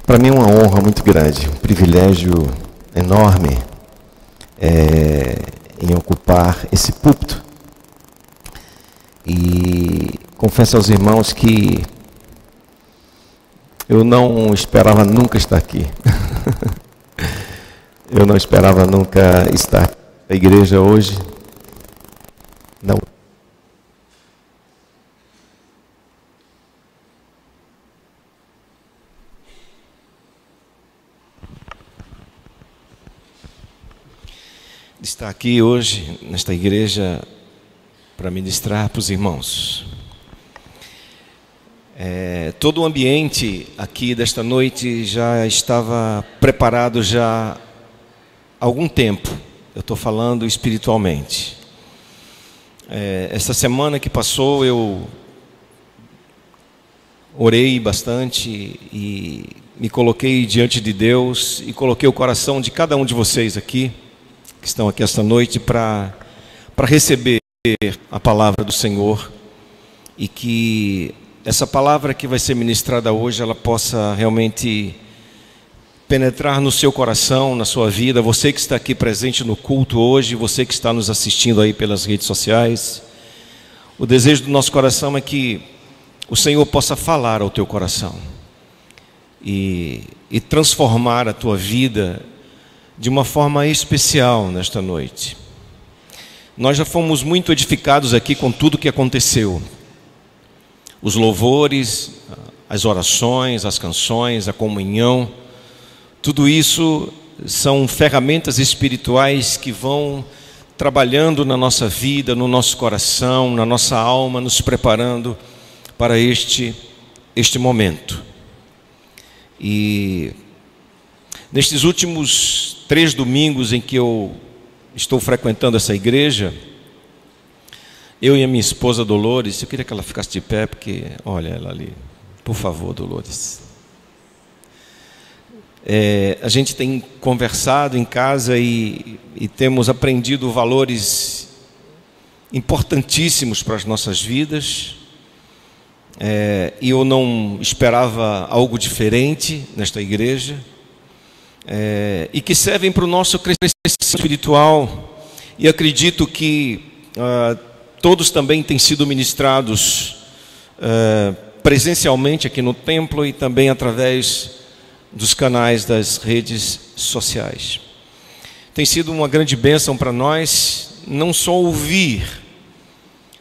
Para mim é uma honra muito grande, um privilégio enorme em ocupar esse púlpito. E confesso aos irmãos que eu não esperava nunca estar aqui. Eu não esperava nunca estar na igreja hoje. Não. Estar aqui hoje, nesta igreja, para ministrar para os irmãos. Todo o ambiente aqui desta noite já estava preparado já há algum tempo. Eu estou falando espiritualmente. Essa semana que passou eu orei bastante e me coloquei diante de Deus e coloquei o coração de cada um de vocês aqui, que estão aqui esta noite, para receber a palavra do Senhor, e que essa palavra que vai ser ministrada hoje, ela possa realmente penetrar no seu coração, na sua vida. Você que está aqui presente no culto hoje, você que está nos assistindo aí pelas redes sociais, o desejo do nosso coração é que o Senhor possa falar ao teu coração e transformar a tua vida de uma forma especial nesta noite. Nós já fomos muito edificados aqui com tudo que aconteceu. Os louvores, as orações, as canções, a comunhão, tudo isso são ferramentas espirituais que vão trabalhando na nossa vida, no nosso coração, na nossa alma, nos preparando para este momento. E nestes últimos 3 domingos em que eu estou frequentando essa igreja, eu e a minha esposa Dolores, eu queria que ela ficasse de pé, porque, olha ela ali, por favor, Dolores. A gente tem conversado em casa e temos aprendido valores importantíssimos para as nossas vidas, e eu não esperava algo diferente nesta igreja, e que servem para o nosso crescimento espiritual, e acredito que todos também têm sido ministrados presencialmente aqui no templo e também através dos canais das redes sociais. Tem sido uma grande bênção para nós, não só ouvir,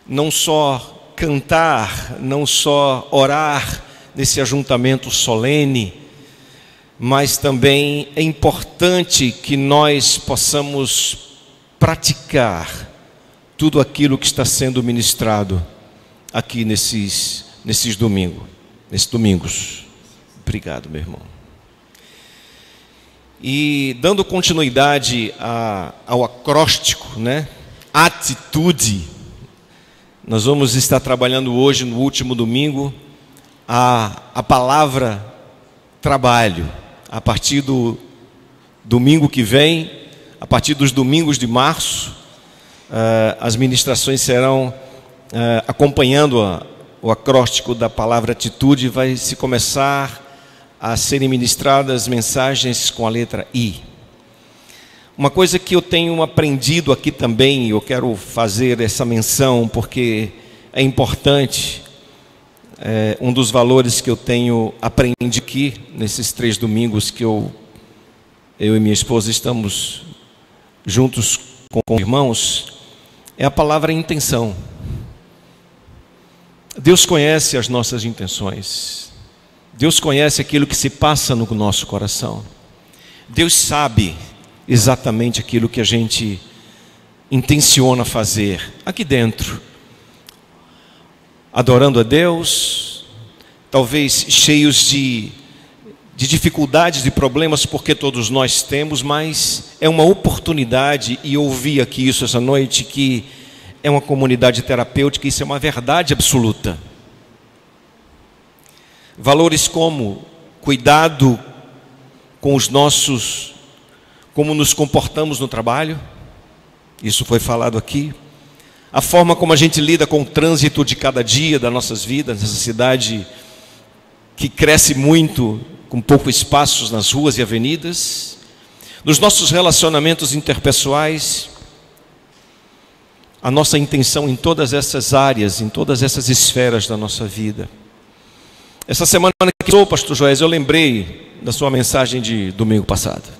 não só cantar, não só orar nesse ajuntamento solene, mas também é importante que nós possamos praticar tudo aquilo que está sendo ministrado aqui nesses domingos. Obrigado, meu irmão. E dando continuidade ao acróstico, né? Atitude, nós vamos estar trabalhando hoje, no último domingo, a palavra trabalho. A partir do domingo que vem, a partir dos domingos de março, as ministrações serão acompanhando o acróstico da palavra atitude. Vai se começar a serem ministradas mensagens com a letra I. Uma coisa que eu tenho aprendido aqui também, eu quero fazer essa menção porque é importante, um dos valores que eu tenho aprendido aqui nesses 3 domingos que eu e minha esposa estamos juntos com irmãos, é a palavra intenção. Deus conhece as nossas intenções. Deus conhece aquilo que se passa no nosso coração. Deus sabe exatamente aquilo que a gente intenciona fazer aqui dentro, adorando a Deus, talvez cheios de dificuldades, de problemas, porque todos nós temos, mas é uma oportunidade, e eu ouvi aqui isso essa noite, que é uma comunidade terapêutica, isso é uma verdade absoluta. Valores como cuidado com os nossos, como nos comportamos no trabalho, isso foi falado aqui. A forma como a gente lida com o trânsito de cada dia das nossas vidas, nessa cidade que cresce muito com pouco espaço nas ruas e avenidas, nos nossos relacionamentos interpessoais. A nossa intenção em todas essas áreas, em todas essas esferas da nossa vida. Essa semana que sou, pastor Joésio, eu lembrei da sua mensagem de domingo passado.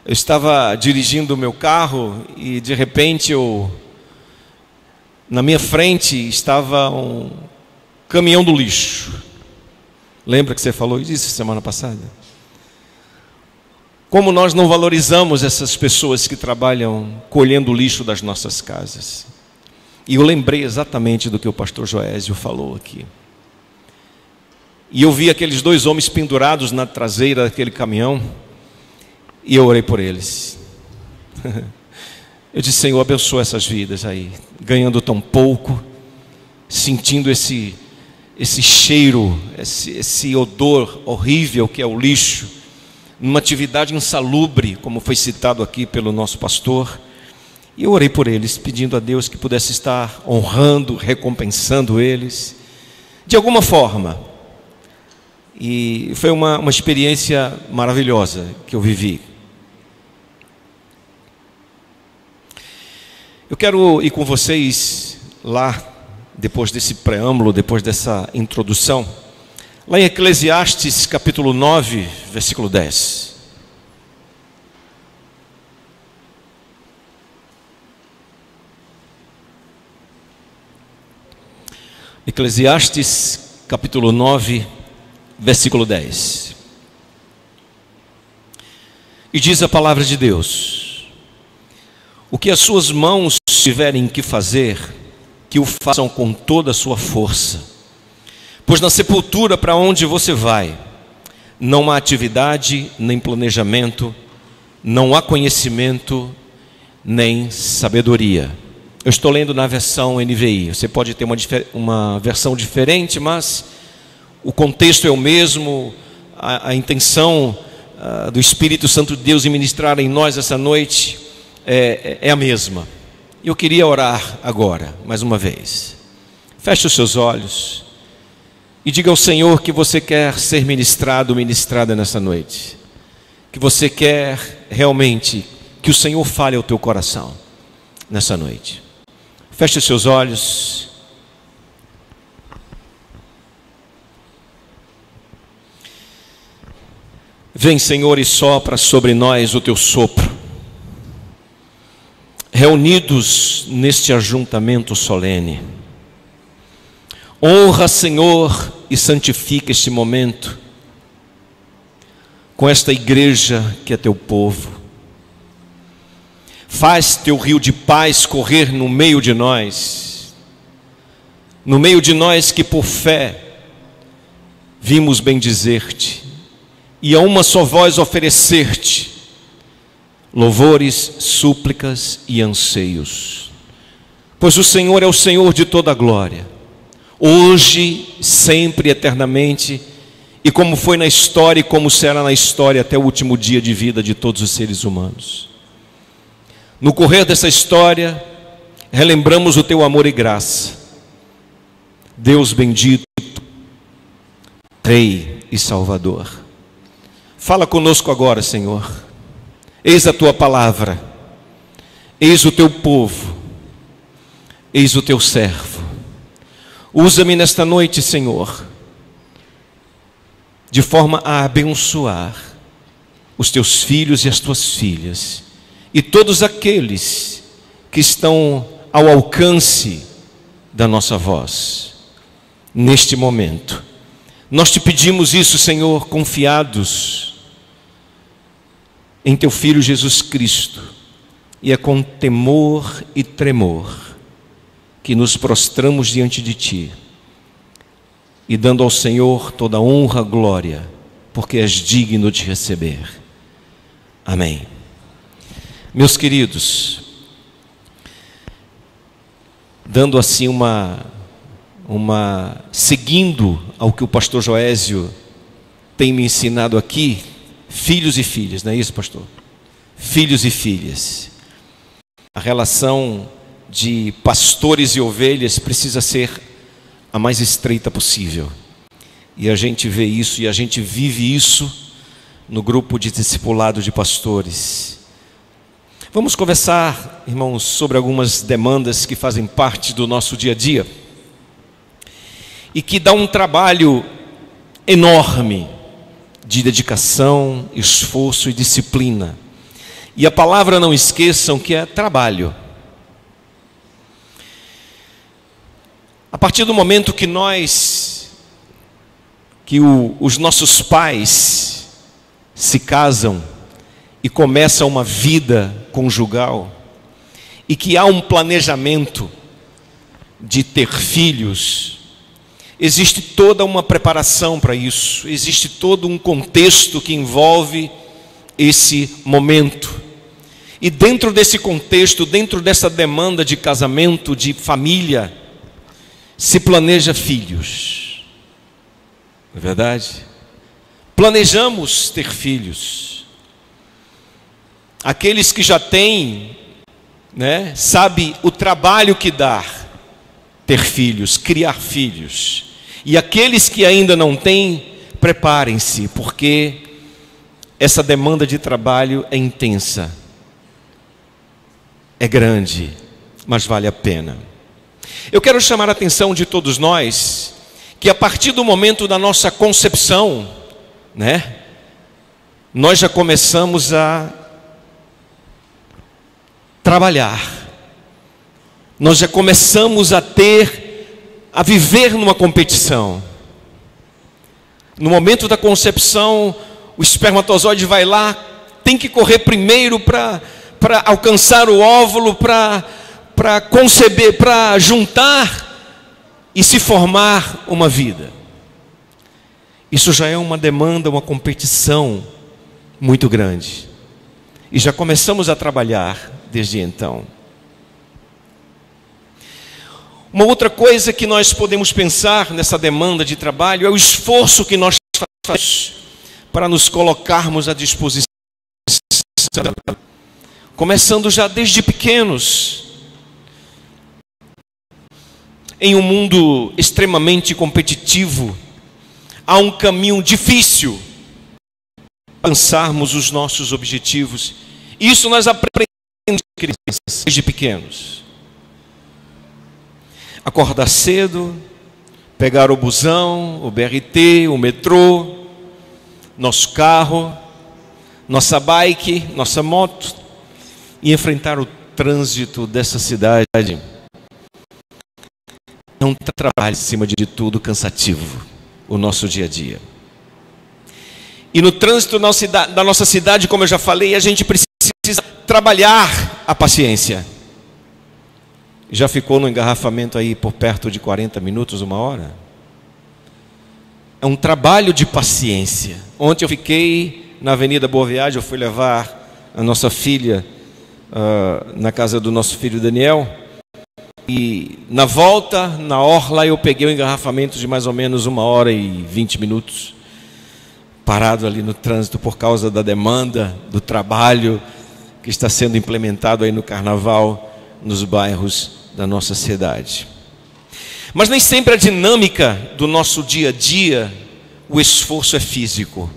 Eu estava dirigindo o meu carro e de repente na minha frente estava um caminhão do lixo. Lembra que você falou disso semana passada? Como nós não valorizamos essas pessoas que trabalham colhendo o lixo das nossas casas. E eu lembrei exatamente do que o pastor Joésio falou aqui. E eu vi aqueles dois homens pendurados na traseira daquele caminhão, e eu orei por eles. Eu disse: Senhor, abençoa essas vidas aí, ganhando tão pouco, sentindo esse cheiro, esse odor horrível que é o lixo, numa atividade insalubre, como foi citado aqui pelo nosso pastor. E eu orei por eles, pedindo a Deus que pudesse estar honrando, recompensando eles, de alguma forma. E foi uma experiência maravilhosa que eu vivi. Eu quero ir com vocês lá, depois desse preâmbulo, depois dessa introdução, lá em Eclesiastes capítulo 9, versículo 10. Eclesiastes capítulo 9, versículo 10. E diz a palavra de Deus: o que as suas mãos tiverem que fazer, que o façam com toda a sua força. Pois na sepultura para onde você vai, não há atividade, nem planejamento, não há conhecimento, nem sabedoria. Eu estou lendo na versão NVI, você pode ter uma versão diferente, mas o contexto é o mesmo, a intenção do Espírito Santo de Deus em ministrar em nós essa noite é a mesma. Eu queria orar agora, mais uma vez. Feche os seus olhos e diga ao Senhor que você quer ser ministrado, ministrada nessa noite. Que você quer realmente que o Senhor fale ao teu coração nessa noite. Feche os seus olhos. Vem, Senhor, e sopra sobre nós o teu sopro. Reunidos neste ajuntamento solene, honra, Senhor, e santifica este momento com esta igreja que é teu povo. Faz teu rio de paz correr no meio de nós que por fé vimos bendizer-te e a uma só voz oferecer-te louvores, súplicas e anseios. Pois o Senhor é o Senhor de toda a glória, hoje, sempre, eternamente, e como foi na história e como será na história até o último dia de vida de todos os seres humanos. No correr dessa história, relembramos o teu amor e graça. Deus bendito, Rei e Salvador. Fala conosco agora, Senhor. Eis a tua palavra, eis o teu povo, eis o teu servo. Usa-me nesta noite, Senhor, de forma a abençoar os teus filhos e as tuas filhas, e todos aqueles que estão ao alcance da nossa voz, neste momento. Nós te pedimos isso, Senhor, confiados em teu Filho Jesus Cristo, e é com temor e tremor que nos prostramos diante de ti, e dando ao Senhor toda honra e glória, porque és digno de receber. Amém. Meus queridos, dando assim seguindo ao que o pastor Joésio tem me ensinado aqui, filhos e filhas, não é isso, pastor? Filhos e filhas. A relação de pastores e ovelhas precisa ser a mais estreita possível. E a gente vê isso e a gente vive isso no grupo de discipulado de pastores. Vamos conversar, irmãos, sobre algumas demandas que fazem parte do nosso dia a dia e que dá um trabalho enorme de dedicação, esforço e disciplina. E a palavra, não esqueçam, que é trabalho. A partir do momento que os nossos pais se casam e começam uma vida conjugal, e que há um planejamento de ter filhos, existe toda uma preparação para isso, existe todo um contexto que envolve esse momento. E dentro desse contexto, dentro dessa demanda de casamento, de família, se planeja filhos. Não é verdade? Planejamos ter filhos. Aqueles que já têm, sabe o trabalho que dá ter filhos, criar filhos. E aqueles que ainda não têm, preparem-se, porque essa demanda de trabalho é intensa, é grande, mas vale a pena. Eu quero chamar a atenção de todos nós, que a partir do momento da nossa concepção, nós já começamos a trabalhar, nós já começamos a viver numa competição. No momento da concepção, o espermatozoide vai lá, tem que correr primeiro para alcançar o óvulo, para conceber, para juntar e se formar uma vida. Isso já é uma demanda, uma competição muito grande. E já começamos a trabalhar desde então. Uma outra coisa que nós podemos pensar nessa demanda de trabalho é o esforço que nós fazemos para nos colocarmos à disposição, começando já desde pequenos. Em um mundo extremamente competitivo, há um caminho difícil para alcançarmos os nossos objetivos. Isso nós aprendemos desde pequenos. Acordar cedo, pegar o busão, o BRT, o metrô, nosso carro, nossa bike, nossa moto, e enfrentar o trânsito dessa cidade. É um trabalho, acima de tudo, cansativo, o nosso dia a dia. E no trânsito da nossa cidade, como eu já falei, a gente precisa trabalhar a paciência. Já ficou no engarrafamento aí por perto de 40 minutos, uma hora? É um trabalho de paciência. Ontem eu fiquei na Avenida Boa Viagem, eu fui levar a nossa filha na casa do nosso filho Daniel. E na volta, na orla, eu peguei o engarrafamento de mais ou menos 1h20 minutos, parado ali no trânsito por causa da demanda, do trabalho que está sendo implementado aí no carnaval, nos bairros da nossa cidade. Mas nem sempre a dinâmica do nosso dia a dia, o esforço é físico.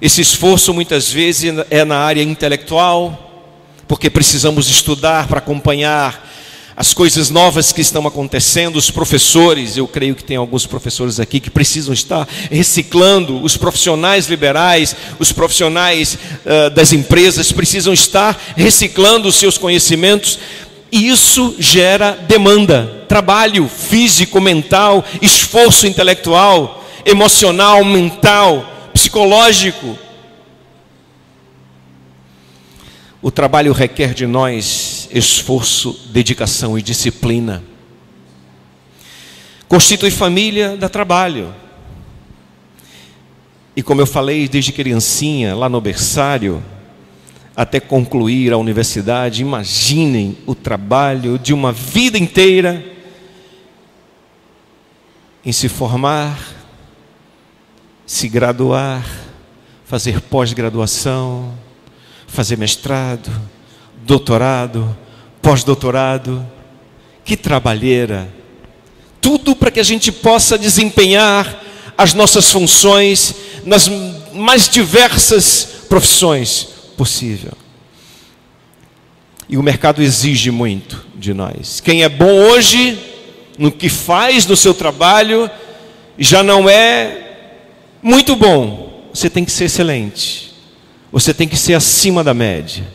Esse esforço muitas vezes é na área intelectual, porque precisamos estudar para acompanhar as coisas novas que estão acontecendo. Os professores, eu creio que tem alguns professores aqui que precisam estar reciclando. Os profissionais liberais, os profissionais das empresas precisam estar reciclando os seus conhecimentos. E isso gera demanda, trabalho físico, mental, esforço intelectual, emocional, mental, psicológico. O trabalho requer de nós esforço, dedicação e disciplina. Constitui família, dá trabalho. E como eu falei, desde criancinha, lá no berçário, até concluir a universidade, imaginem o trabalho de uma vida inteira em se formar, se graduar, fazer pós-graduação, fazer mestrado, doutorado, pós-doutorado. Que trabalheira! Tudo para que a gente possa desempenhar as nossas funções nas mais diversas profissões possível. E o mercado exige muito de nós. Quem é bom hoje no que faz, no seu trabalho, já não é muito bom. Você tem que ser excelente. Você tem que ser acima da média.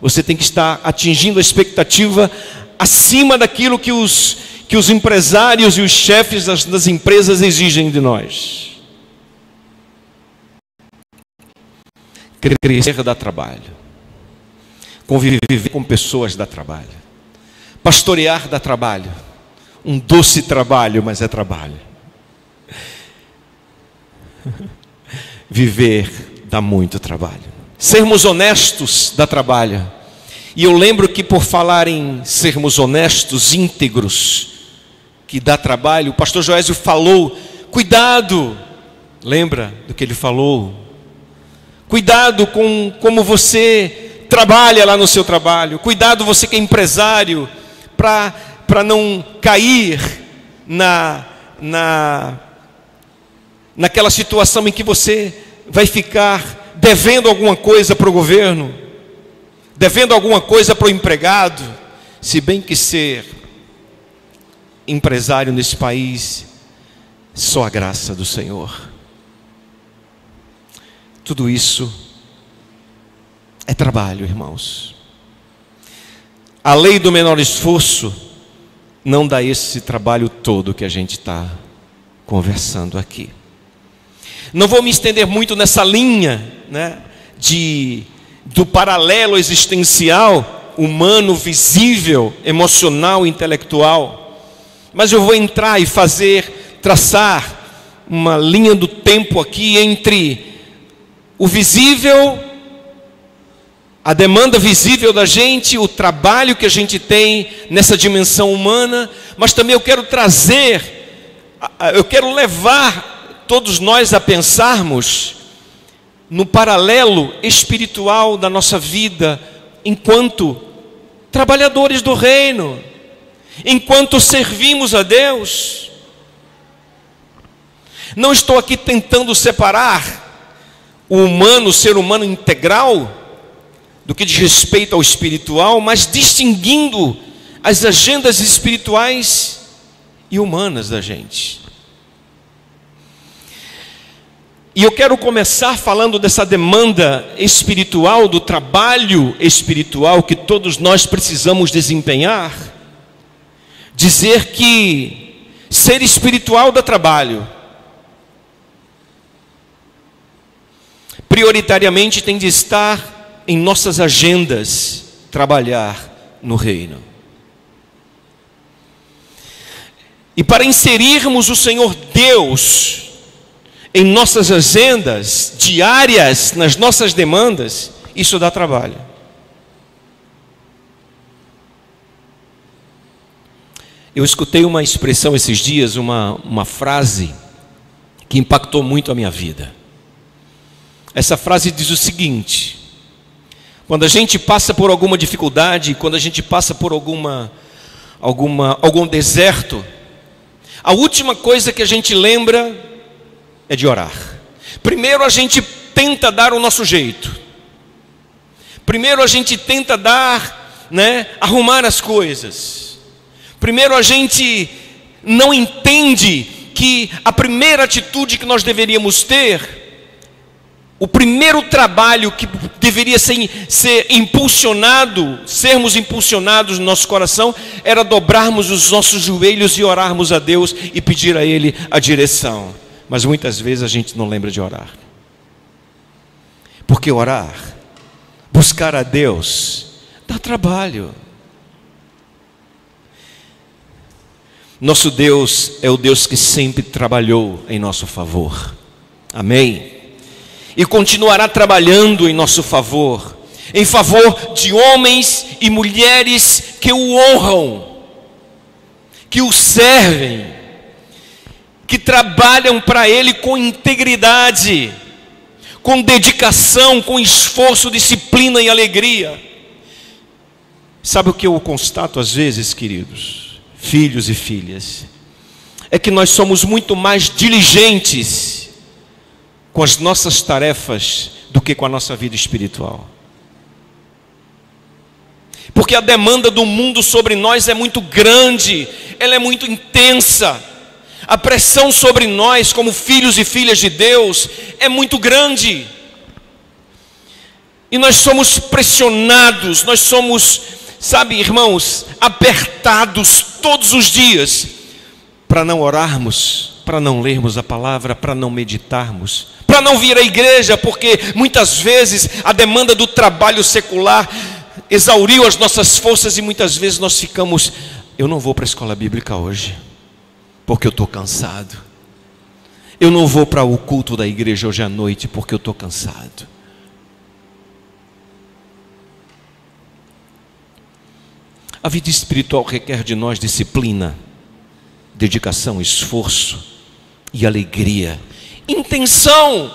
Você tem que estar atingindo a expectativa acima daquilo que os empresários e os chefes das empresas exigem de nós. Crescer dá trabalho. Conviver com pessoas dá trabalho. Pastorear dá trabalho. Um doce trabalho, mas é trabalho. Viver dá muito trabalho. Sermos honestos dá trabalho. E eu lembro que, por falar em sermos honestos, íntegros, que dá trabalho, o pastor Joésio falou, cuidado, lembra do que ele falou? Cuidado com como você trabalha lá no seu trabalho. Cuidado, você que é empresário, para não cair naquela situação em que você vai ficar devendo alguma coisa para o governo, devendo alguma coisa para o empregado. Se bem que ser empresário nesse país, só a graça do Senhor. Tudo isso é trabalho, irmãos. A lei do menor esforço não dá esse trabalho todo que a gente está conversando aqui. Não vou me estender muito nessa linha, né, do paralelo existencial, humano, visível, emocional, intelectual. Mas eu vou entrar e traçar uma linha do tempo aqui entre o visível, a demanda visível da gente, o trabalho que a gente tem nessa dimensão humana, mas também eu quero levar todos nós a pensarmos no paralelo espiritual da nossa vida, enquanto trabalhadores do reino, enquanto servimos a Deus. Não estou aqui tentando separar o ser humano integral, do que diz respeito ao espiritual, mas distinguindo as agendas espirituais e humanas da gente. E eu quero começar falando dessa demanda espiritual, do trabalho espiritual que todos nós precisamos desempenhar. Dizer que ser espiritual dá trabalho. Prioritariamente tem de estar em nossas agendas trabalhar no reino. E para inserirmos o Senhor Deus em nossas agendas diárias, nas nossas demandas, isso dá trabalho. Eu escutei uma expressão esses dias, uma frase que impactou muito a minha vida. Essa frase diz o seguinte: quando a gente passa por alguma dificuldade, quando a gente passa por algum deserto, a última coisa que a gente lembra é de orar. Primeiro a gente tenta dar o nosso jeito. Primeiro a gente tenta arrumar as coisas. Primeiro a gente não entende que a primeira atitude que nós deveríamos ter, o primeiro trabalho que deveria ser impulsionado, sermos impulsionados no nosso coração, era dobrarmos os nossos joelhos e orarmos a Deus e pedir a Ele a direção. Mas muitas vezes a gente não lembra de orar. Porque orar, buscar a Deus, dá trabalho. Nosso Deus é o Deus que sempre trabalhou em nosso favor. Amém? E continuará trabalhando em nosso favor, em favor de homens e mulheres que o honram, que o servem, que trabalham para Ele com integridade, com dedicação, com esforço, disciplina e alegria. Sabe o que eu constato às vezes, queridos, filhos e filhas? é que nós somos muito mais diligentes com as nossas tarefas do que com a nossa vida espiritual. Porque a demanda do mundo sobre nós é muito grande, ela é muito intensa. A pressão sobre nós, como filhos e filhas de Deus, é muito grande. E nós somos pressionados, nós somos, sabe, irmãos, apertados todos os dias, para não orarmos, para não lermos a palavra, para não meditarmos, para não vir à igreja, porque muitas vezes a demanda do trabalho secular exauriu as nossas forças e muitas vezes nós ficamos, eu não vou para a escola bíblica hoje, porque eu estou cansado. Eu não vou para o culto da igreja hoje à noite, porque eu estou cansado. A vida espiritual requer de nós disciplina, dedicação, esforço e alegria, intenção.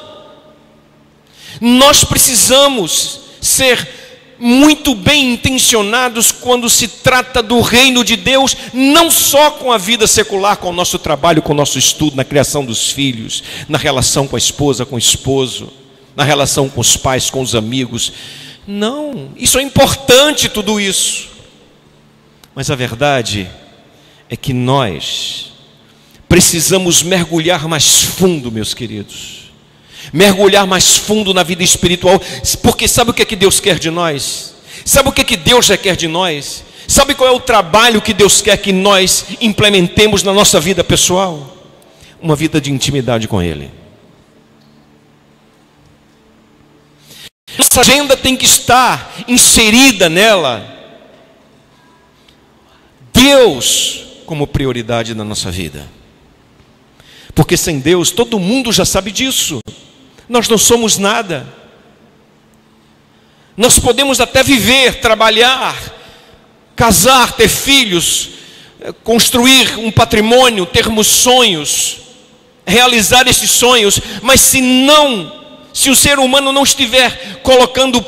Nós precisamos ser muito bem intencionados quando se trata do reino de Deus, não só com a vida secular, com o nosso trabalho, com o nosso estudo, na criação dos filhos, na relação com a esposa, com o esposo, na relação com os pais, com os amigos. Não, isso é importante, tudo isso. Mas a verdade é que nós precisamos mergulhar mais fundo, meus queridos. Mergulhar mais fundo na vida espiritual, porque sabe o que é que Deus quer de nós? Sabe o que é que Deus já quer de nós? Sabe qual é o trabalho que Deus quer que nós implementemos na nossa vida pessoal? Uma vida de intimidade com Ele. Nossa agenda tem que estar inserida nela Deus como prioridade na nossa vida. Porque sem Deus, todo mundo já sabe disso. Nós não somos nada. Nós podemos até viver, trabalhar, casar, ter filhos, construir um patrimônio, termos sonhos, realizar esses sonhos, mas se o ser humano não estiver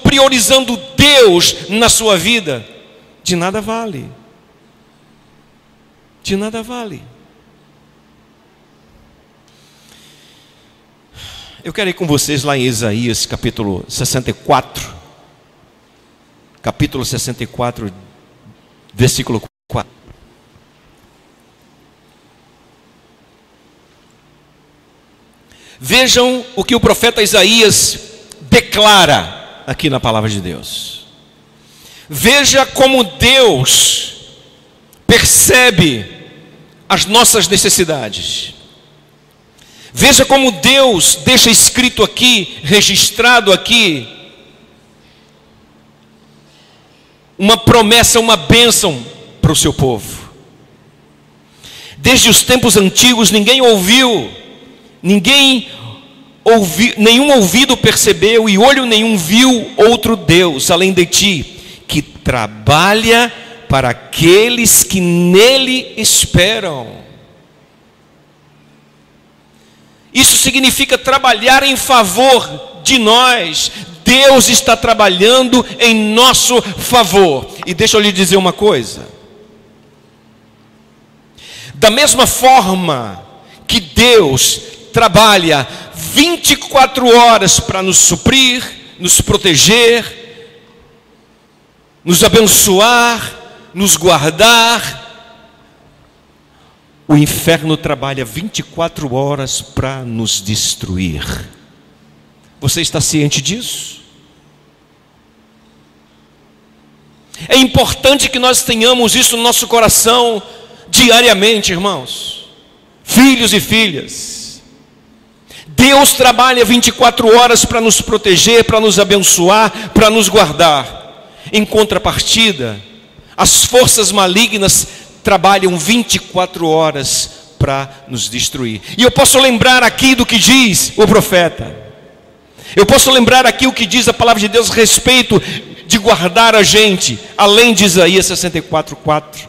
priorizando Deus na sua vida, de nada vale. De nada vale. Eu quero ir com vocês lá em Isaías, capítulo 64. Capítulo 64, versículo 4. Vejam o que o profeta Isaías declara aqui na palavra de Deus. Veja como Deus percebe as nossas necessidades. Veja como Deus deixa escrito aqui, registrado aqui, uma promessa, uma bênção para o seu povo. Desde os tempos antigos nenhum ouvido percebeu e olho nenhum viu outro Deus além de ti, que trabalha para aqueles que nele esperam. Isso significa trabalhar em favor de nós. Deus está trabalhando em nosso favor. E deixa eu lhe dizer uma coisa. Da mesma forma que Deus trabalha 24 horas para nos suprir, nos proteger, nos abençoar, nos guardar, o inferno trabalha 24 horas para nos destruir. Você está ciente disso? É importante que nós tenhamos isso no nosso coração diariamente, irmãos, filhos e filhas. Deus trabalha 24 horas para nos proteger, para nos abençoar, para nos guardar. Em contrapartida, as forças malignas trabalham 24 horas para nos destruir. E eu posso lembrar aqui do que diz o profeta. Eu posso lembrar aqui o que diz a palavra de Deus a respeito de guardar a gente, além de Isaías 64:4.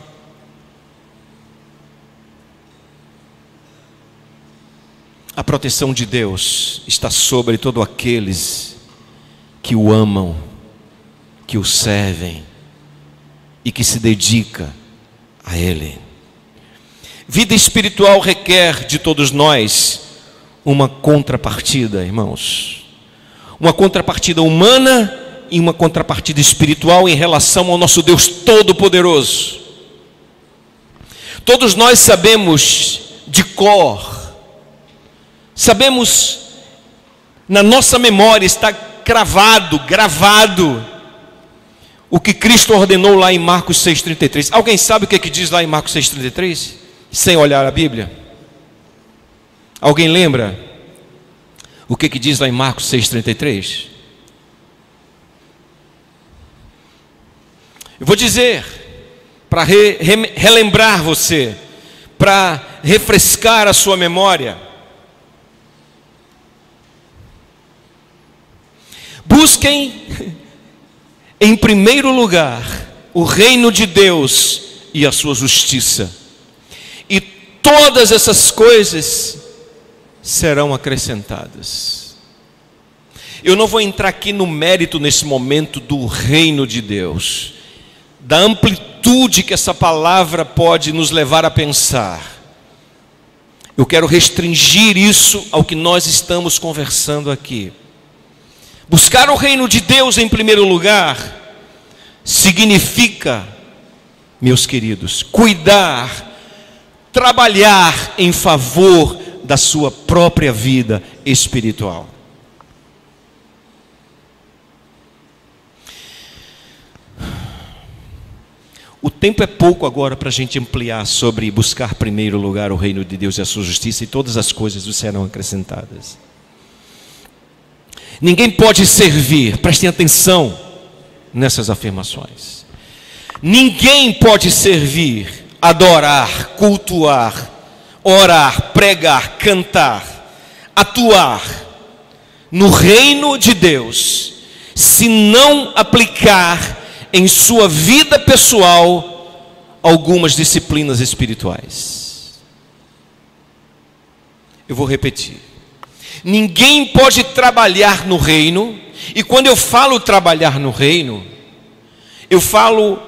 A proteção de Deus está sobre todos aqueles que o amam, que o servem e que se dedicam a Ele. Vida espiritual requer de todos nós uma contrapartida, irmãos. Uma contrapartida humana e uma contrapartida espiritual em relação ao nosso Deus Todo-Poderoso. Todos nós sabemos de cor, sabemos, na nossa memória está gravado, o que Cristo ordenou lá em Marcos 6,33. Alguém sabe o que diz lá em Marcos 6,33? Sem olhar a Bíblia? Alguém lembra o que diz lá em Marcos 6,33? Eu vou dizer, para relembrar você, para refrescar a sua memória. Busquem em primeiro lugar o reino de Deus e a sua justiça, e todas essas coisas serão acrescentadas. Eu não vou entrar aqui no mérito nesse momento do reino de Deus, da amplitude que essa palavra pode nos levar a pensar. Eu quero restringir isso ao que nós estamos conversando aqui. Buscar o reino de Deus em primeiro lugar significa, meus queridos, cuidar, trabalhar em favor da sua própria vida espiritual. O tempo é pouco agora para a gente ampliar sobre buscar primeiro lugar o reino de Deus e a sua justiça, e todas as coisas nos serão acrescentadas. Ninguém pode servir, prestem atenção nessas afirmações. Ninguém pode servir, adorar, cultuar, orar, pregar, cantar, atuar no reino de Deus, se não aplicar em sua vida pessoal algumas disciplinas espirituais. Eu vou repetir. Ninguém pode trabalhar no reino, e quando eu falo trabalhar no reino, eu falo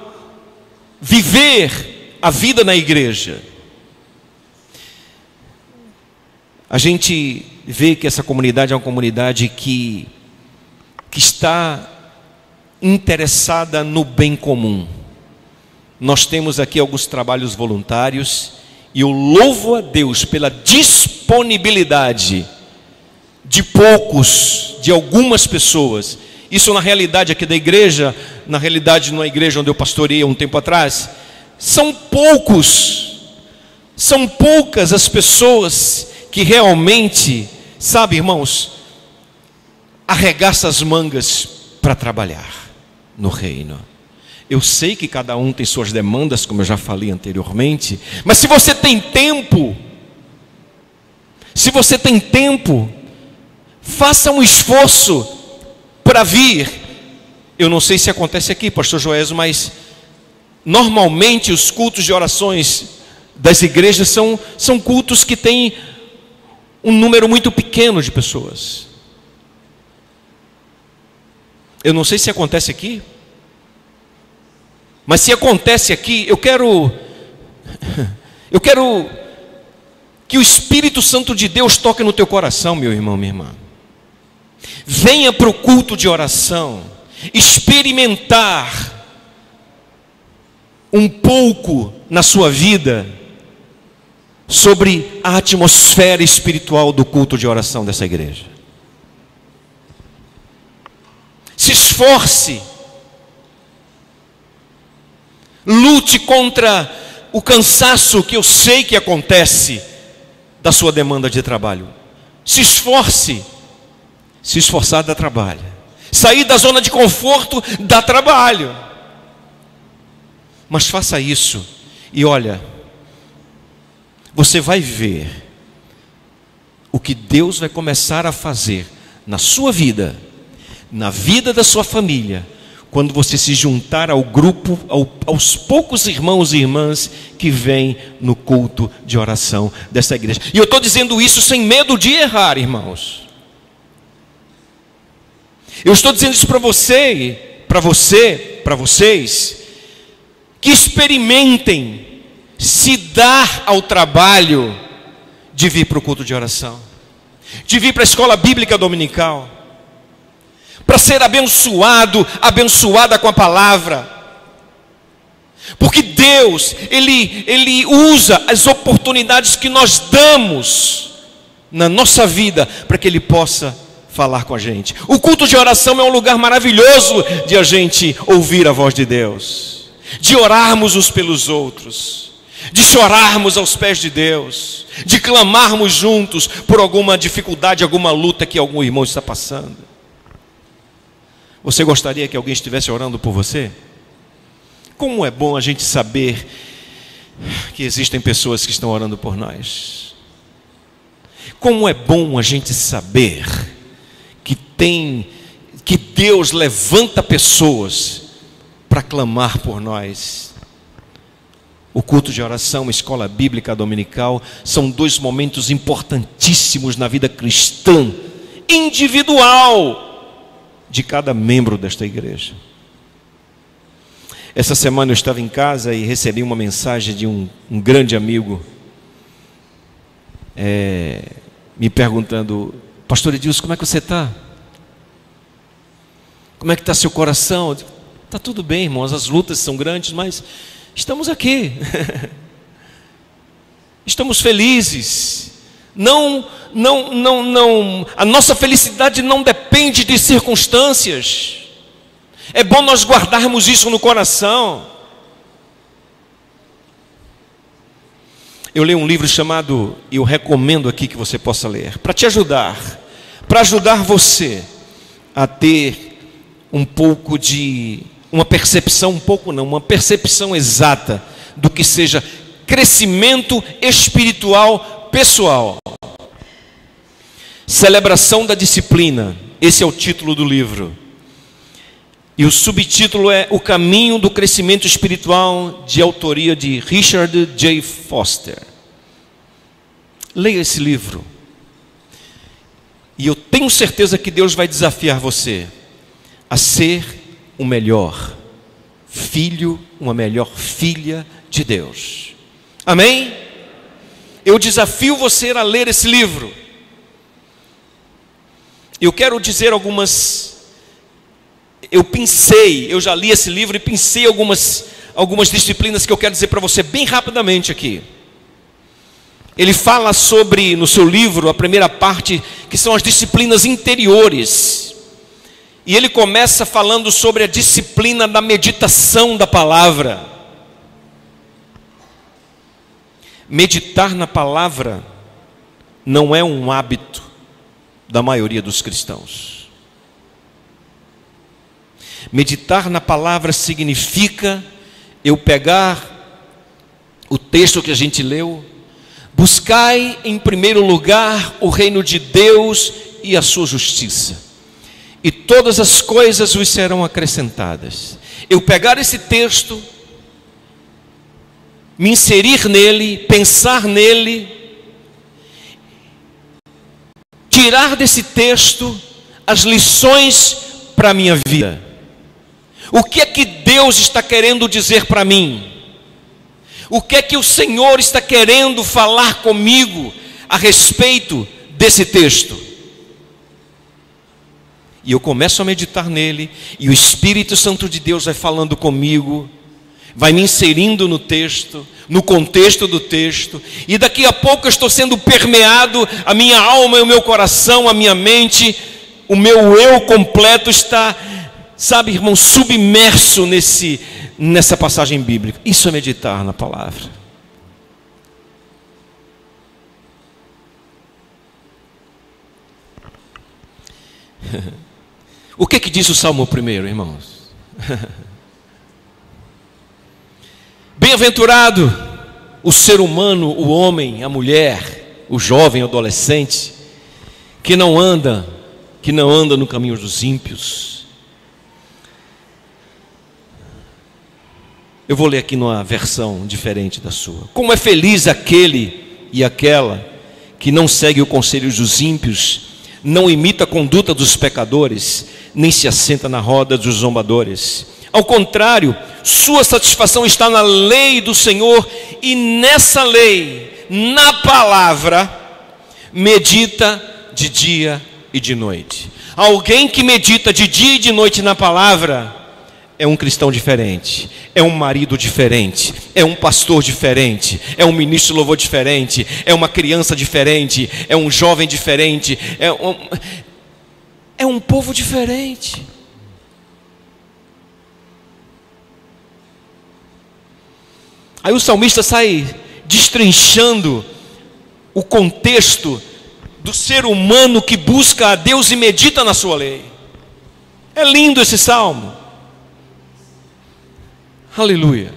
viver a vida na igreja. A gente vê que essa comunidade é uma comunidade que está interessada no bem comum. Nós temos aqui alguns trabalhos voluntários, e eu louvo a Deus pela disponibilidade de poucos, de algumas pessoas. Isso na realidade aqui da igreja, na realidade numa igreja onde eu pastoreei um tempo atrás, são poucas as pessoas que realmente, sabe, irmãos, arregaçam as mangas para trabalhar no reino. Eu sei que cada um tem suas demandas, como eu já falei anteriormente, mas se você tem tempo, faça um esforço para vir. Eu não sei se acontece aqui, pastor Joésio, mas normalmente os cultos de orações das igrejas são cultos que têm um número muito pequeno de pessoas. Eu não sei se acontece aqui, mas se acontece aqui, eu quero que o Espírito Santo de Deus toque no teu coração, meu irmão, minha irmã. Venha para o culto de oração, experimentar um pouco na sua vida sobre a atmosfera espiritual do culto de oração dessa igreja. Se esforce, lute contra o cansaço que eu sei que acontece da sua demanda de trabalho. Se esforce. Se esforçar dá trabalho. Sair da zona de conforto dá trabalho. Mas faça isso e olha, você vai ver o que Deus vai começar a fazer na sua vida, na vida da sua família, quando você se juntar ao grupo, aos poucos irmãos e irmãs que vêm no culto de oração dessa igreja. E eu estou dizendo isso sem medo de errar, irmãos. Eu estou dizendo isso para vocês, que experimentem se dar ao trabalho de vir para o culto de oração, de vir para a escola bíblica dominical, para ser abençoado, abençoada com a palavra. Porque Deus, Ele usa as oportunidades que nós damos na nossa vida para que Ele possa falar com a gente. O culto de oração é um lugar maravilhoso de a gente ouvir a voz de Deus, de orarmos uns pelos outros, de chorarmos aos pés de Deus, de clamarmos juntos por alguma dificuldade, alguma luta que algum irmão está passando. Você gostaria que alguém estivesse orando por você? Como é bom a gente saber que existem pessoas que estão orando por nós. Como é bom a gente saber que Deus levanta pessoas para clamar por nós. O culto de oração, a escola bíblica dominical, são dois momentos importantíssimos na vida cristã, individual, de cada membro desta igreja. Essa semana eu estava em casa e recebi uma mensagem de um grande amigo, me perguntando: Pastor Edilson, como é que você está? Como é que está seu coração? Está tudo bem, irmãos, as lutas são grandes, mas estamos aqui. Estamos felizes. A nossa felicidade não depende de circunstâncias. É bom nós guardarmos isso no coração. Eu leio um livro chamado, e eu recomendo aqui que você possa ler, para te ajudar, para ajudar você a ter um pouco de, uma percepção exata do que seja crescimento espiritual pessoal. Celebração da disciplina, esse é o título do livro. E o subtítulo é O Caminho do Crescimento Espiritual, de autoria de Richard J. Foster. Leia esse livro. E eu tenho certeza que Deus vai desafiar você a ser o melhor filho, uma melhor filha de Deus. Amém? Eu desafio você a ler esse livro. Eu quero dizer eu já li esse livro e pensei algumas disciplinas que eu quero dizer para você bem rapidamente aqui. Ele fala sobre, no seu livro, a primeira parte, que são as disciplinas interiores. E ele começa falando sobre a disciplina da meditação da palavra. Meditar na palavra não é um hábito da maioria dos cristãos. Meditar na palavra significa eu pegar o texto que a gente leu, buscai em primeiro lugar o reino de Deus e a sua justiça, e todas as coisas vos serão acrescentadas. Eu pegar esse texto, me inserir nele, pensar nele, tirar desse texto as lições para a minha vida. O que é que Deus está querendo dizer para mim? O que é que o Senhor está querendo falar comigo a respeito desse texto? E eu começo a meditar nele, e o Espírito Santo de Deus vai falando comigo, vai me inserindo no texto, no contexto do texto, e daqui a pouco eu estou sendo permeado, a minha alma, o meu coração, a minha mente, o meu eu completo está, sabe, irmão, submerso nessa passagem bíblica. Isso é meditar na palavra. O que diz o Salmo 1, irmãos? Bem-aventurado o ser humano, o homem, a mulher, o jovem, o adolescente, que não anda no caminho dos ímpios. Eu vou ler aqui numa versão diferente da sua. Como é feliz aquele e aquela que não segue o conselho dos ímpios, não imita a conduta dos pecadores, nem se assenta na roda dos zombadores. Ao contrário, sua satisfação está na lei do Senhor, e nessa lei, na palavra, medita de dia e de noite. Alguém que medita de dia e de noite na palavra é um cristão diferente, é um marido diferente, é um pastor diferente, é um ministro de louvor diferente, é uma criança diferente, é um jovem diferente, é um povo diferente. Aí o salmista sai destrinchando o contexto do ser humano que busca a Deus e medita na sua lei. É lindo esse salmo. Aleluia.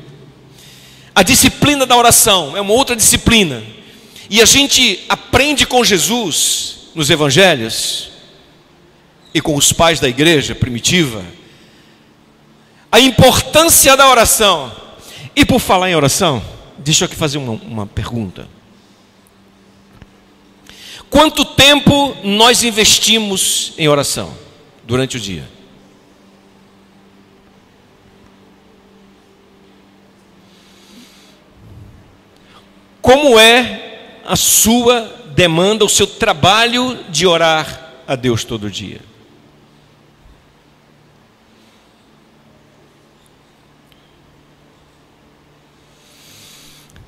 A disciplina da oração é uma outra disciplina. E a gente aprende com Jesus nos evangelhos e com os pais da igreja primitiva a importância da oração. E por falar em oração, deixa eu aqui fazer uma pergunta. Quanto tempo nós investimos em oração durante o dia? Como é a sua demanda, o seu trabalho de orar a Deus todo dia?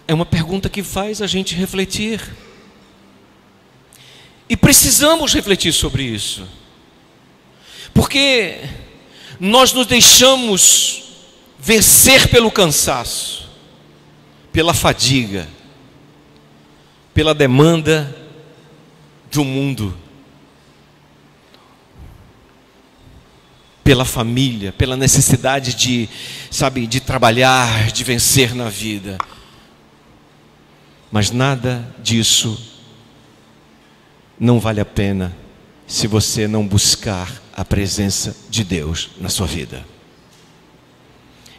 É uma pergunta que faz a gente refletir. E precisamos refletir sobre isso. Porque nós nos deixamos vencer pelo cansaço, pela fadiga, pela demanda do mundo, pela família, pela necessidade de trabalhar, de vencer na vida. Mas nada disso não vale a pena se você não buscar a presença de Deus na sua vida.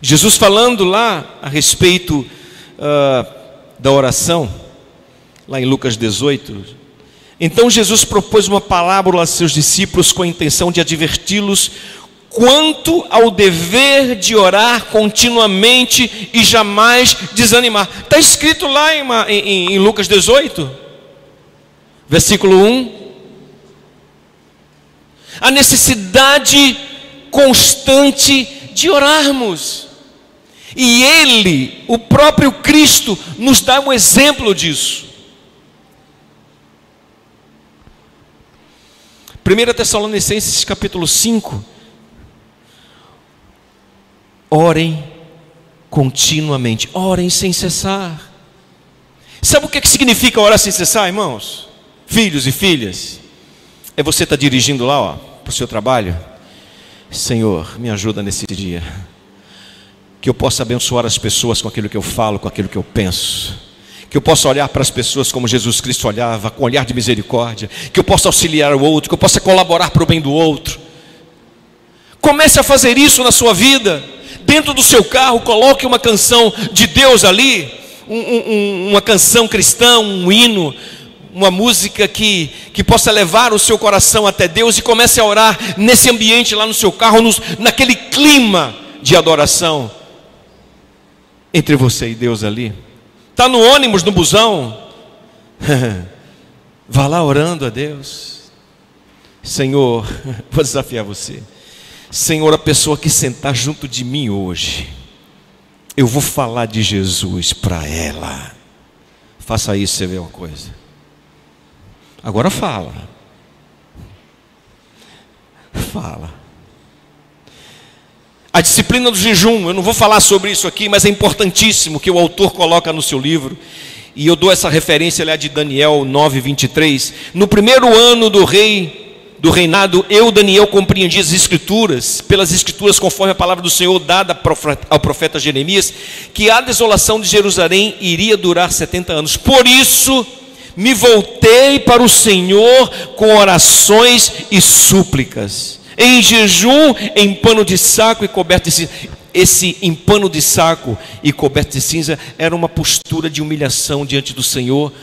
Jesus falando lá a respeito da oração, lá em Lucas 18, então Jesus propôs uma parábola a seus discípulos com a intenção de adverti-los quanto ao dever de orar continuamente e jamais desanimar. Está escrito lá em Lucas 18, versículo 1, a necessidade constante de orarmos. E Ele, o próprio Cristo, nos dá um exemplo disso. 1 Tessalonicenses capítulo 5, orem continuamente, orem sem cessar. Sabe o que significa orar sem cessar, irmãos? Filhos e filhas, é você estar dirigindo lá para o seu trabalho. Senhor, me ajuda nesse dia, que eu possa abençoar as pessoas com aquilo que eu falo, com aquilo que eu penso, que eu possa olhar para as pessoas como Jesus Cristo olhava, com um olhar de misericórdia, que eu possa auxiliar o outro, que eu possa colaborar para o bem do outro. Comece a fazer isso na sua vida. Dentro do seu carro, coloque uma canção de Deus ali, uma canção cristã, um hino, uma música que possa levar o seu coração até Deus, e comece a orar nesse ambiente lá no seu carro, naquele clima de adoração entre você e Deus ali. Está no ônibus, no busão, vá lá orando a Deus. Senhor, vou desafiar você. Senhor, a pessoa que sentar junto de mim hoje, eu vou falar de Jesus para ela. Faça isso, você vê uma coisa. Agora fala. A disciplina do jejum, eu não vou falar sobre isso aqui, mas é importantíssimo que o autor coloca no seu livro. E eu dou essa referência, ela é de Daniel 9:23. No primeiro ano do reinado, eu, Daniel, compreendi as escrituras, pelas escrituras conforme a palavra do Senhor dada ao profeta Jeremias, que a desolação de Jerusalém iria durar 70 anos. Por isso, me voltei para o Senhor com orações e súplicas, em jejum, em pano de saco e coberto de cinza. Esse em pano de saco e coberto de cinza era uma postura de humilhação diante do Senhor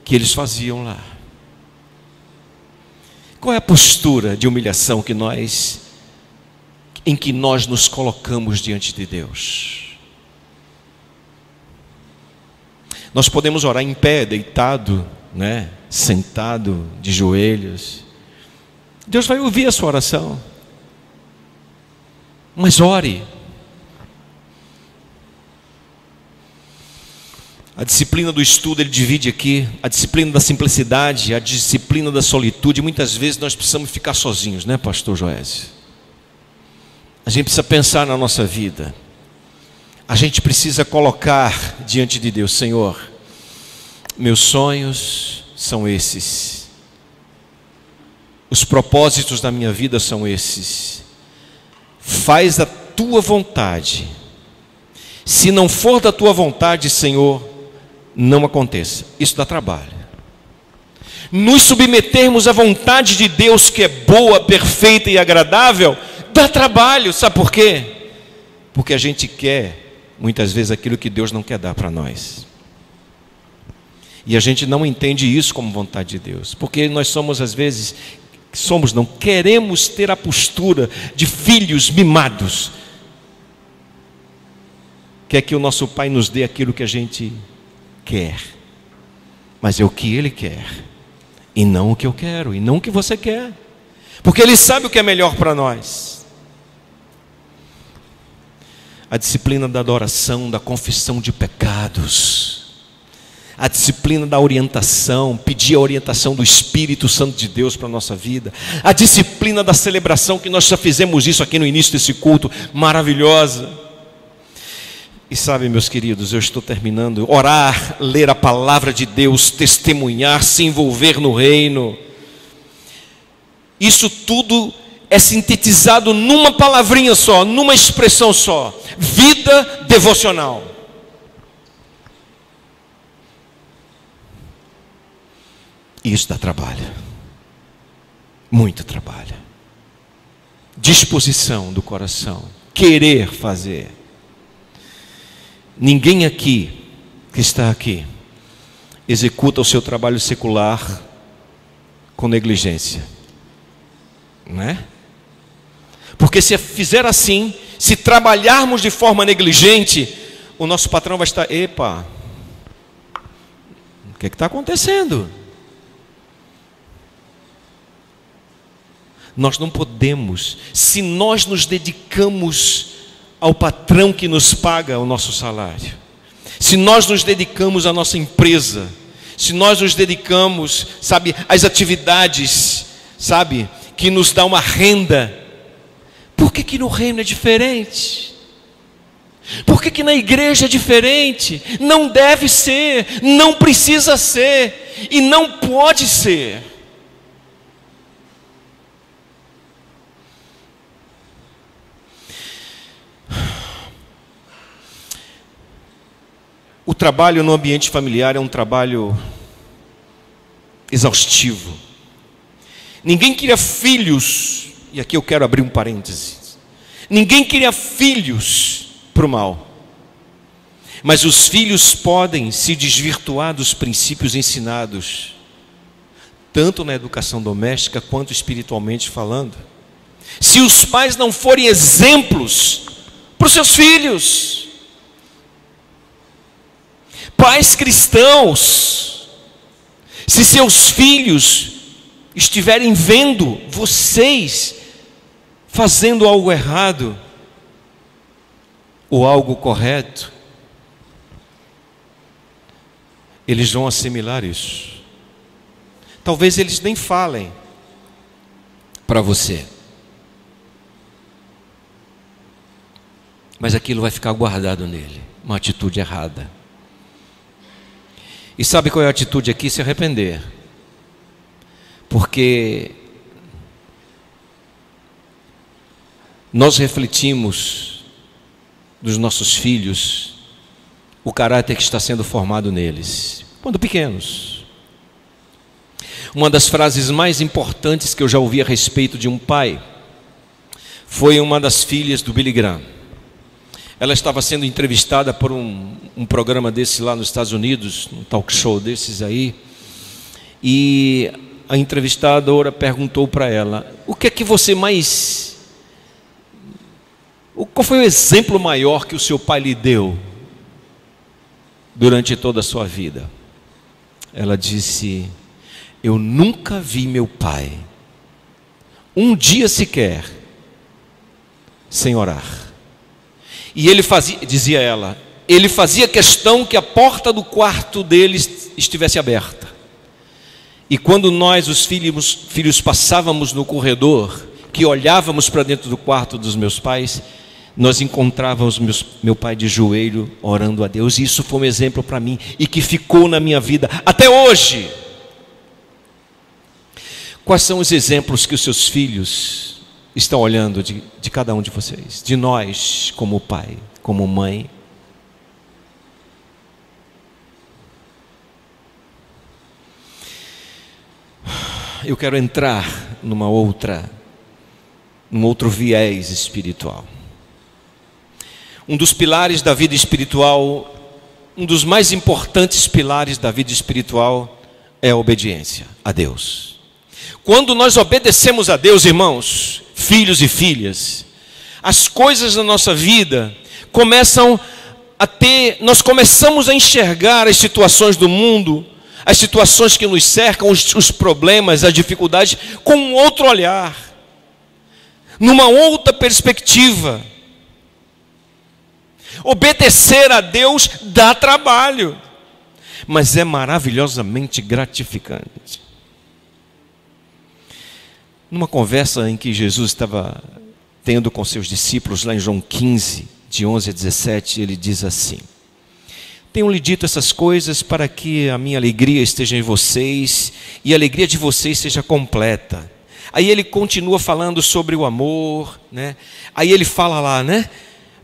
que eles faziam lá. Qual é a postura de humilhação que em que nós nos colocamos diante de Deus. Nós podemos orar em pé, deitado, né? Sentado, de joelhos. Deus vai ouvir a sua oração. Mas ore. A disciplina do estudo, ele divide aqui, a disciplina da simplicidade, a disciplina da solitude. Muitas vezes nós precisamos ficar sozinhos, né, pastor Joésio? A gente precisa pensar na nossa vida. A gente precisa colocar diante de Deus: Senhor, meus sonhos são esses. Os propósitos da minha vida são esses. Faz a tua vontade. Se não for da tua vontade, Senhor, não aconteça. Isso dá trabalho. Nos submetermos à vontade de Deus, que é boa, perfeita e agradável, dá trabalho. Sabe por quê? Porque a gente quer, muitas vezes, aquilo que Deus não quer dar para nós. E a gente não entende isso como vontade de Deus. Porque nós somos, às vezes, queremos ter a postura de filhos mimados. Quer que o nosso Pai nos dê aquilo que a gente quer, mas é o que Ele quer, e não o que eu quero, e não o que você quer, porque Ele sabe o que é melhor para nós. A disciplina da adoração, da confissão de pecados, a disciplina da orientação, pedir a orientação do Espírito Santo de Deus para a nossa vida, a disciplina da celebração, que nós já fizemos isso aqui no início desse culto, maravilhosa. E sabe, meus queridos, eu estou terminando. Orar, ler a palavra de Deus, testemunhar, se envolver no reino. Isso tudo é sintetizado numa palavrinha só, numa expressão só: vida devocional. E isso dá trabalho. Muito trabalho. Disposição do coração. Querer fazer. Ninguém aqui, que está aqui, executa o seu trabalho secular com negligência, não é? Porque se fizer assim, se trabalharmos de forma negligente, o nosso patrão vai estar: epa, o que está acontecendo? Nós não podemos, se nós nos dedicamos ao patrão que nos paga o nosso salário, se nós nos dedicamos à nossa empresa, se nós nos dedicamos, sabe, às atividades, sabe, que nos dá uma renda, por que no reino é diferente? Por que na igreja é diferente? Não deve ser, não precisa ser, e não pode ser. O trabalho no ambiente familiar é um trabalho exaustivo. Ninguém queria filhos, e aqui eu quero abrir um parêntese. Ninguém queria filhos para o mal. Mas os filhos podem se desvirtuar dos princípios ensinados, tanto na educação doméstica quanto espiritualmente falando. Se os pais não forem exemplos para os seus filhos. Pais cristãos, se seus filhos estiverem vendo vocês fazendo algo errado ou algo correto, eles vão assimilar isso. Talvez eles nem falem para você, mas aquilo vai ficar guardado nele, uma atitude errada. E sabe qual é a atitude aqui? Se arrepender. Porque nós refletimos dos nossos filhos o caráter que está sendo formado neles, quando pequenos. Uma das frases mais importantes que eu já ouvi a respeito de um pai foi uma das filhas do Billy Graham. Ela estava sendo entrevistada por um programa desse lá nos Estados Unidos, um talk show desses aí, e a entrevistadora perguntou para ela: o que é que você mais Qual foi o exemplo maior que o seu pai lhe deu durante toda a sua vida? Ela disse: eu nunca vi meu pai um dia sequer sem orar. E ele fazia, dizia ela, ele fazia questão que a porta do quarto dele estivesse aberta. E quando nós, os filhos passávamos no corredor, que olhávamos para dentro do quarto dos meus pais, nós encontrávamos meu pai de joelho orando a Deus. E isso foi um exemplo para mim e que ficou na minha vida até hoje. Quais são os exemplos que os seus filhos estão olhando de cada um de vocês, de nós como pai, como mãe? Eu quero entrar num outro viés espiritual. Um dos pilares da vida espiritual, um dos mais importantes pilares da vida espiritual é a obediência a Deus. Quando nós obedecemos a Deus, irmãos, filhos e filhas, as coisas da nossa vida nós começamos a enxergar as situações do mundo, as situações que nos cercam, os problemas, as dificuldades, com um outro olhar, numa outra perspectiva. Obedecer a Deus dá trabalho, mas é maravilhosamente gratificante. Numa conversa em que Jesus estava tendo com seus discípulos, lá em João 15, de 11 a 17, ele diz assim: tenho-lhe dito essas coisas para que a minha alegria esteja em vocês e a alegria de vocês seja completa. Aí ele continua falando sobre o amor, né? Aí ele fala lá, né?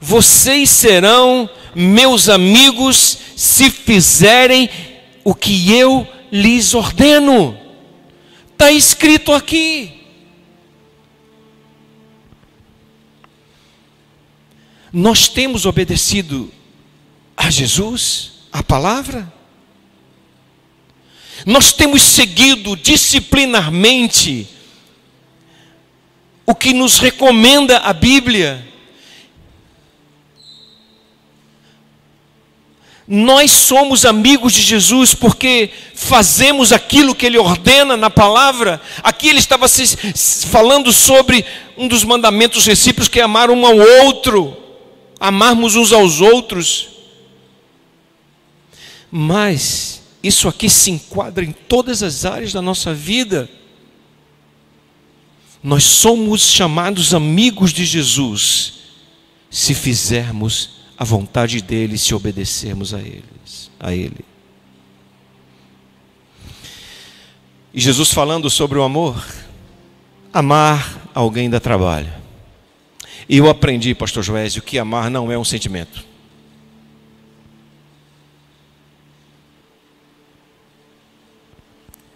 Vocês serão meus amigos se fizerem o que eu lhes ordeno. Está escrito aqui. Nós temos obedecido a Jesus, a palavra? Nós temos seguido disciplinarmente o que nos recomenda a Bíblia? Nós somos amigos de Jesus porque fazemos aquilo que Ele ordena na palavra. Aqui Ele estava falando sobre um dos mandamentos recíprocos, que é amar um ao outro, amarmos uns aos outros. Mas isso aqui se enquadra em todas as áreas da nossa vida. Nós somos chamados amigos de Jesus se fizermos a vontade dele, se obedecermos a ele. E Jesus falando sobre o amor, amar alguém dá trabalho. E eu aprendi, pastor Joésio, que amar não é um sentimento.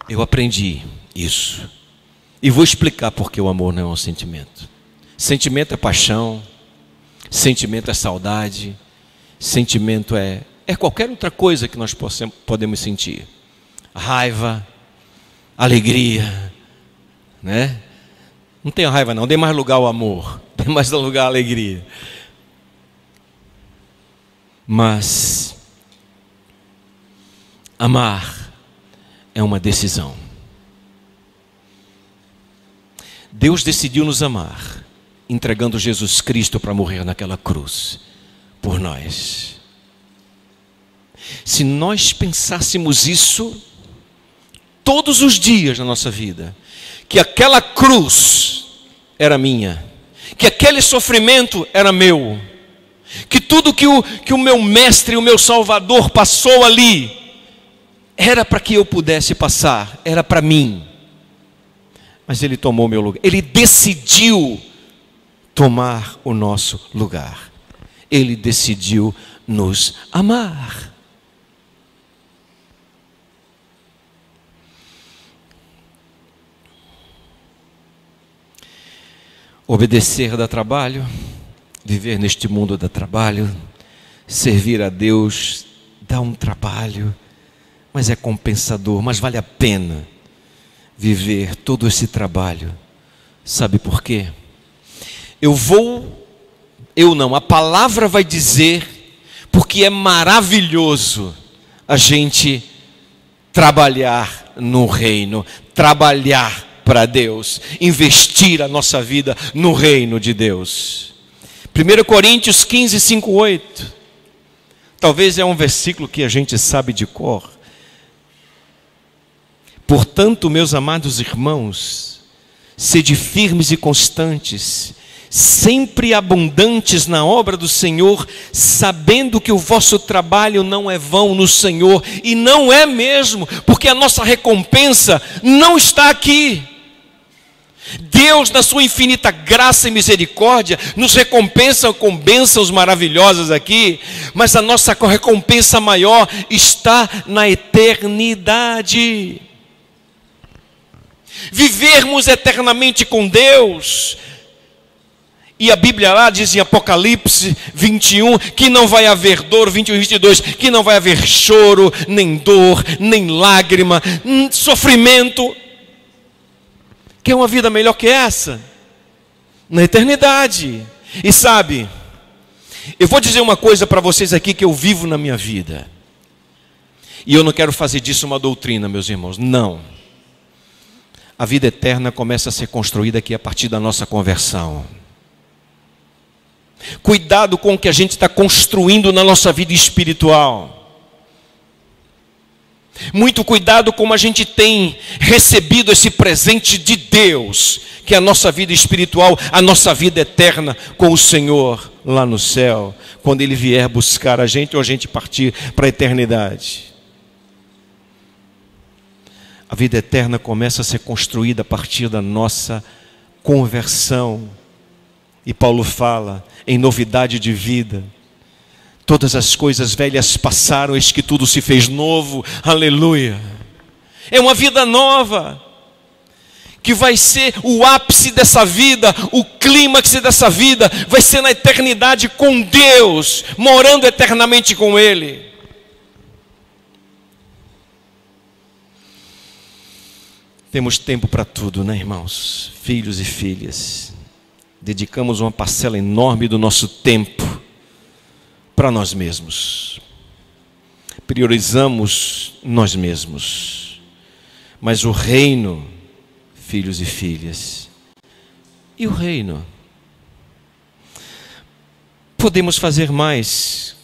Eu aprendi isso. E vou explicar por que o amor não é um sentimento. Sentimento é paixão, sentimento é saudade, sentimento é qualquer outra coisa que nós podemos sentir. Raiva, alegria, né? Não tenha raiva não, dê mais lugar ao amor, dê mais lugar à alegria. Mas amar é uma decisão. Deus decidiu nos amar, entregando Jesus Cristo para morrer naquela cruz por nós. Se nós pensássemos isso todos os dias na nossa vida, que aquela cruz era minha, que aquele sofrimento era meu, que tudo que o meu mestre, o meu Salvador passou ali, era para que eu pudesse passar, era para mim. Mas Ele tomou meu lugar, Ele decidiu tomar o nosso lugar. Ele decidiu nos amar. Obedecer dá trabalho, viver neste mundo dá trabalho, servir a Deus dá um trabalho, mas é compensador, mas vale a pena viver todo esse trabalho. Sabe por quê? Eu vou eu não, a palavra vai dizer, porque é maravilhoso a gente trabalhar no reino, trabalhar para Deus, investir a nossa vida no reino de Deus. 1 Coríntios 15, 5, 8. Talvez é um versículo que a gente sabe de cor. Portanto, meus amados irmãos, sede firmes e constantes, sempre abundantes na obra do Senhor, sabendo que o vosso trabalho não é vão no Senhor, e não é mesmo, porque a nossa recompensa não está aqui. Deus, na sua infinita graça e misericórdia, nos recompensa com bênçãos maravilhosas aqui, mas a nossa recompensa maior está na eternidade. Vivermos eternamente com Deus. E a Bíblia lá diz em Apocalipse 21, que não vai haver dor, 21 e 22, que não vai haver choro, nem dor, nem lágrima, sofrimento. Quer uma vida melhor que essa? Na eternidade. E sabe, eu vou dizer uma coisa para vocês aqui que eu vivo na minha vida. E eu não quero fazer disso uma doutrina, meus irmãos, não. A vida eterna começa a ser construída aqui a partir da nossa conversão. Cuidado com o que a gente está construindo na nossa vida espiritual. Muito cuidado como a gente tem recebido esse presente de Deus, que é a nossa vida espiritual, a nossa vida eterna com o Senhor lá no céu, quando Ele vier buscar a gente ou a gente partir para a eternidade. A vida eterna começa a ser construída a partir da nossa conversão. E Paulo fala em novidade de vida. Todas as coisas velhas passaram, eis que tudo se fez novo. Aleluia. É uma vida nova, que vai ser o ápice dessa vida, o clímax dessa vida, vai ser na eternidade com Deus, morando eternamente com Ele. Temos tempo para tudo, né, irmãos? Filhos e filhas. Dedicamos uma parcela enorme do nosso tempo para nós mesmos. Priorizamos nós mesmos. Mas o reino, filhos e filhas, e o reino? Podemos fazer mais.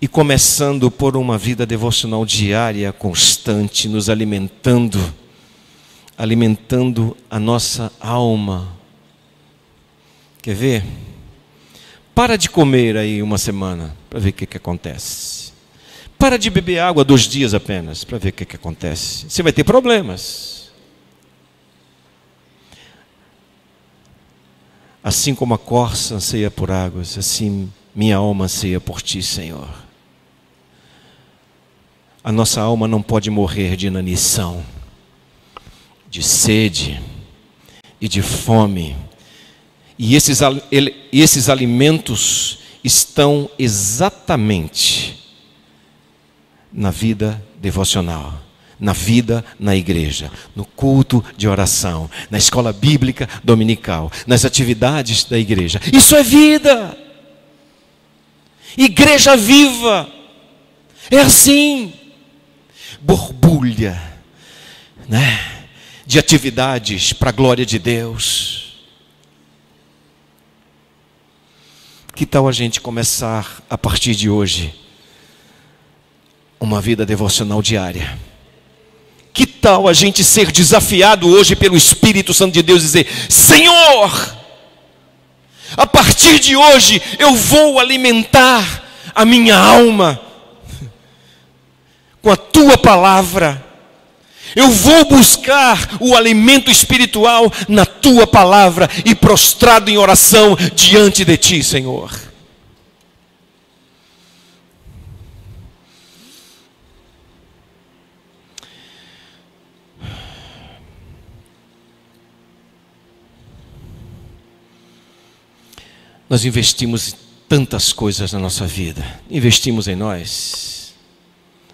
E começando por uma vida devocional diária, constante, nos alimentando a nossa alma. Quer ver? Para de comer aí uma semana, para ver o que acontece. Para de beber água 2 dias apenas, para ver o que acontece. Você vai ter problemas. Assim como a corça anseia por águas, assim minha alma anseia por Ti, Senhor. A nossa alma não pode morrer de inanição, de sede e de fome. E esses alimentos estão exatamente na vida devocional, na vida na igreja, no culto de oração, na escola bíblica dominical, nas atividades da igreja. Isso é vida. Igreja viva. É assim. Borbulha, né, de atividades para a glória de Deus. Que tal a gente começar a partir de hoje uma vida devocional diária? Que tal a gente ser desafiado hoje pelo Espírito Santo de Deus e dizer: Senhor, a partir de hoje eu vou alimentar a minha alma com a Tua palavra. Eu vou buscar o alimento espiritual na Tua palavra e prostrado em oração diante de Ti, Senhor. Nós investimos tantas coisas na nossa vida. Investimos em nós.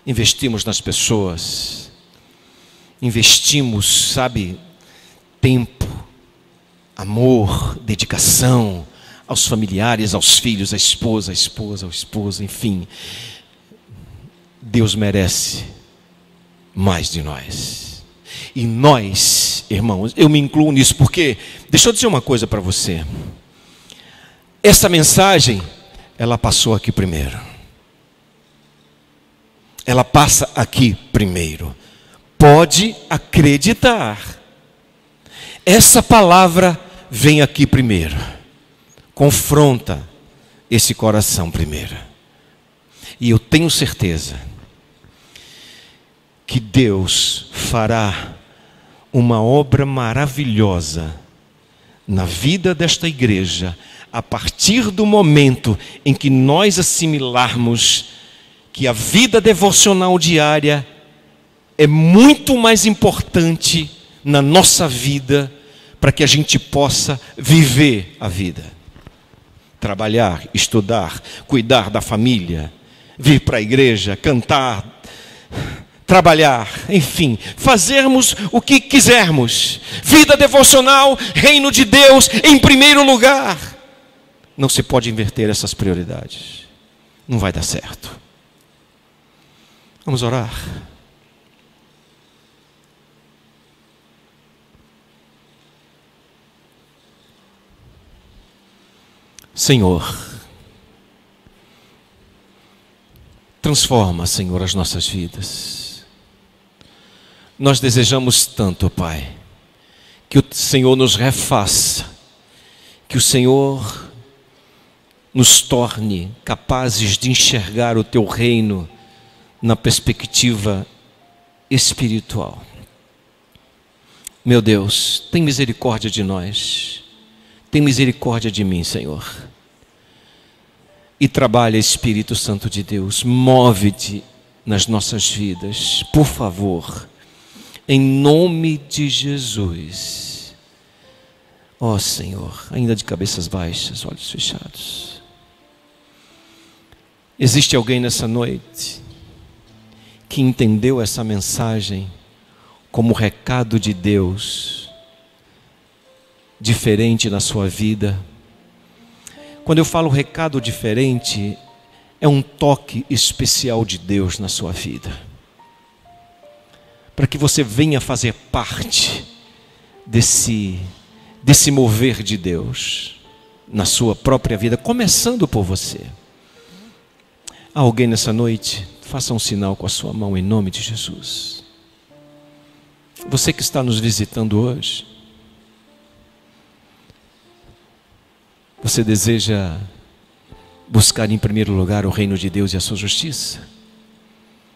Investimos nas pessoas. Investimos, sabe, tempo, amor, dedicação, aos familiares, aos filhos, à esposa, ao esposo, enfim. Deus merece mais de nós. E nós, irmãos, eu me incluo nisso, porque, deixa eu dizer uma coisa para você. Essa mensagem, ela passou aqui primeiro. Ela passa aqui primeiro. Pode acreditar. Essa palavra vem aqui primeiro. Confronta esse coração primeiro. E eu tenho certeza que Deus fará uma obra maravilhosa na vida desta igreja, a partir do momento em que nós assimilarmos que a vida devocional diária é muito mais importante na nossa vida, para que a gente possa viver a vida. Trabalhar, estudar, cuidar da família, vir para a igreja, cantar, trabalhar, enfim, fazermos o que quisermos. Vida devocional, reino de Deus em primeiro lugar. Não se pode inverter essas prioridades. Não vai dar certo. Vamos orar. Senhor, transforma, Senhor, as nossas vidas. Nós desejamos tanto, Pai, que o Senhor nos refaça, que o Senhor nos torne capazes de enxergar o Teu reino na perspectiva espiritual. Meu Deus, tem misericórdia de nós, tem misericórdia de mim, Senhor. E trabalha, Espírito Santo de Deus, move-te nas nossas vidas, por favor, em nome de Jesus. Ó Senhor, ainda de cabeças baixas, olhos fechados. Existe alguém nessa noite que entendeu essa mensagem como recado de Deus, diferente na sua vida? Quando eu falo recado diferente, é um toque especial de Deus na sua vida, para que você venha fazer parte desse mover de Deus na sua própria vida, começando por você. Há alguém nessa noite? Faça um sinal com a sua mão em nome de Jesus. Você que está nos visitando hoje, você deseja buscar em primeiro lugar o reino de Deus e a sua justiça?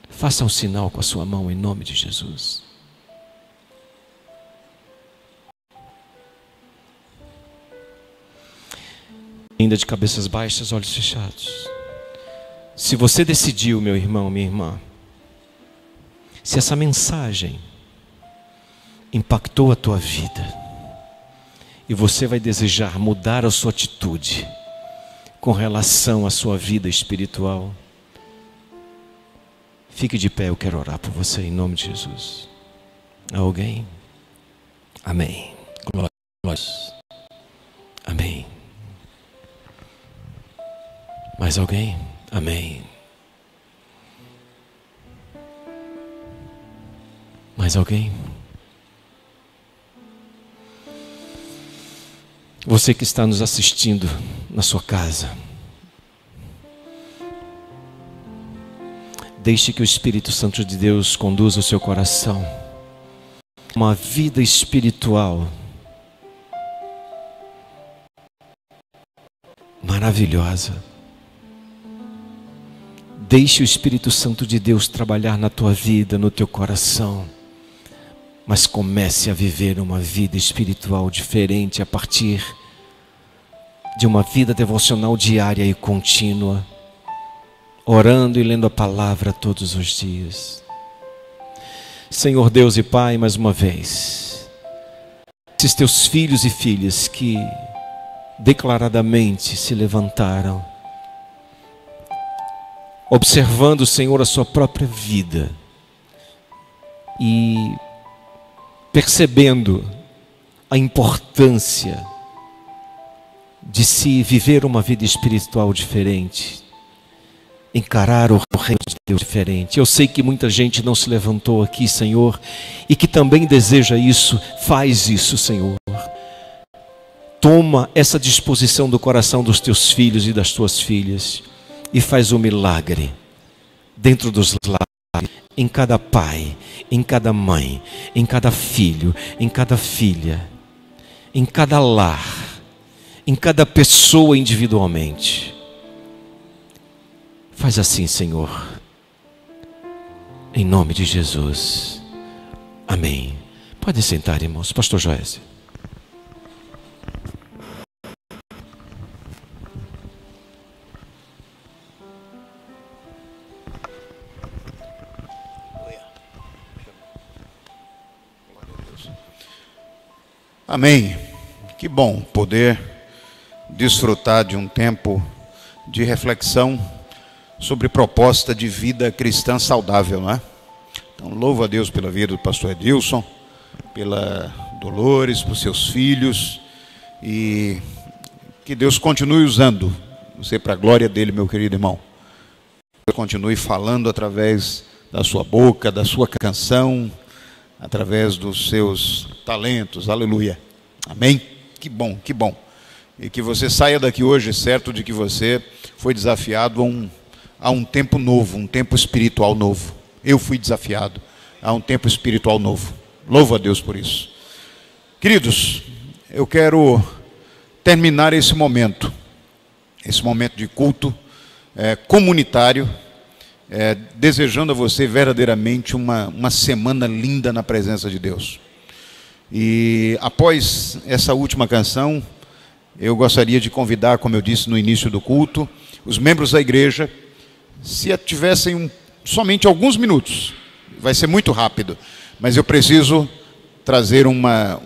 Faça um sinal com a sua mão em nome de Jesus. Ainda de cabeças baixas, olhos fechados. Se você decidiu, meu irmão, minha irmã, se essa mensagem impactou a tua vida, e você vai desejar mudar a sua atitude com relação à sua vida espiritual, fique de pé, eu quero orar por você em nome de Jesus. Há alguém? Amém. Glória a Deus. Amém. Mais alguém? Amém. Mais alguém? Você que está nos assistindo na sua casa, deixe que o Espírito Santo de Deus conduza o seu coração a uma vida espiritual maravilhosa. Deixe o Espírito Santo de Deus trabalhar na tua vida, no teu coração. Mas comece a viver uma vida espiritual diferente a partir de uma vida devocional diária e contínua, orando e lendo a palavra todos os dias. Senhor Deus e Pai, mais uma vez, esses teus filhos e filhas que declaradamente se levantaram, observando, Senhor, a sua própria vida e percebendo a importância de se viver uma vida espiritual diferente, encarar o reino de Deus diferente. Eu sei que muita gente não se levantou aqui, Senhor, e que também deseja isso. Faz isso, Senhor. Toma essa disposição do coração dos teus filhos e das tuas filhas e faz um milagre dentro dos lares, em cada pai, em cada mãe, em cada filho, em cada filha, em cada lar, em cada pessoa individualmente. Faz assim, Senhor, em nome de Jesus. Amém. Pode sentar, irmãos. Pastor Joézio. Amém. Que bom poder desfrutar de um tempo de reflexão sobre proposta de vida cristã saudável, não é? Então, louvo a Deus pela vida do pastor Edilson, pela Dolores, por seus filhos, e que Deus continue usando você para a glória dele, meu querido irmão. Deus continue falando através da sua boca, da sua canção, através dos seus talentos, aleluia, amém? Que bom, que bom. E que você saia daqui hoje certo de que você foi desafiado a um tempo novo, um tempo espiritual novo. Eu fui desafiado a um tempo espiritual novo. Louvo a Deus por isso. Queridos, eu quero terminar esse momento de culto comunitário, desejando a você verdadeiramente uma semana linda na presença de Deus. E após essa última canção, eu gostaria de convidar, como eu disse no início do culto, os membros da igreja, se tivessem somente alguns minutos, vai ser muito rápido, mas eu preciso trazer uma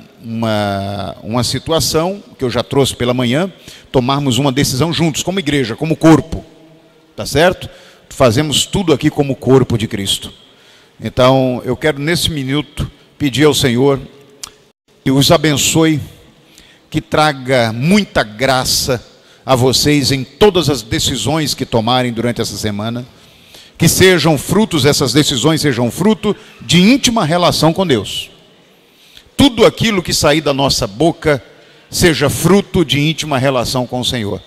situação que eu já trouxe pela manhã, tomarmos uma decisão juntos, como igreja, como corpo, tá certo? Fazemos tudo aqui como corpo de Cristo. Então, eu quero nesse minuto pedir ao Senhor que os abençoe, que traga muita graça a vocês em todas as decisões que tomarem durante essa semana, que sejam frutos, essas decisões sejam fruto de íntima relação com Deus. Tudo aquilo que sair da nossa boca seja fruto de íntima relação com o Senhor.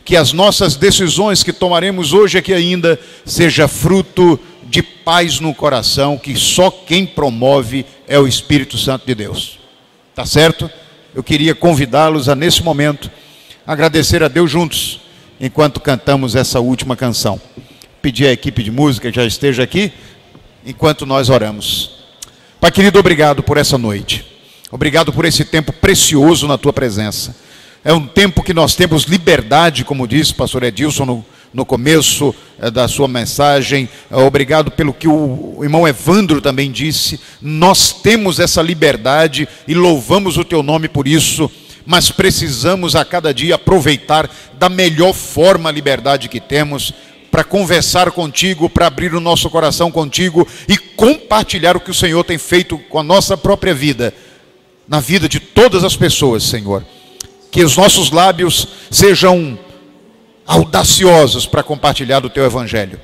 Que as nossas decisões que tomaremos hoje aqui ainda seja fruto de paz no coração, que só quem promove é o Espírito Santo de Deus. Tá certo? Eu queria convidá-los a, nesse momento, agradecer a Deus juntos, enquanto cantamos essa última canção. Pedir à equipe de música que já esteja aqui, enquanto nós oramos. Pai querido, obrigado por essa noite. Obrigado por esse tempo precioso na Tua presença. É um tempo que nós temos liberdade, como disse o pastor Edilson no começo da sua mensagem. Obrigado pelo que o irmão Evandro também disse. Nós temos essa liberdade e louvamos o Teu nome por isso, mas precisamos a cada dia aproveitar da melhor forma a liberdade que temos para conversar contigo, para abrir o nosso coração contigo e compartilhar o que o Senhor tem feito com a nossa própria vida, na vida de todas as pessoas, Senhor. Que os nossos lábios sejam audaciosos para compartilhar do Teu Evangelho.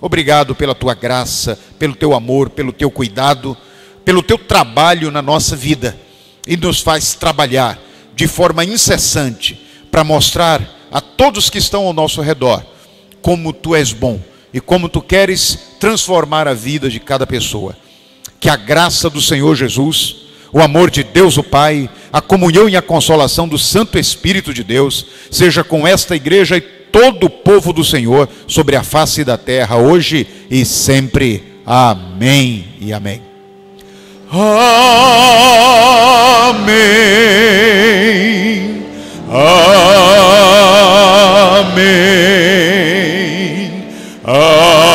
Obrigado pela Tua graça, pelo Teu amor, pelo Teu cuidado, pelo Teu trabalho na nossa vida. E nos faz trabalhar de forma incessante para mostrar a todos que estão ao nosso redor como Tu és bom e como Tu queres transformar a vida de cada pessoa. Que a graça do Senhor Jesus, o amor de Deus o Pai, a comunhão e a consolação do Santo Espírito de Deus seja com esta igreja e todo o povo do Senhor sobre a face da terra, hoje e sempre. Amém e amém. Amém. Amém. Amém.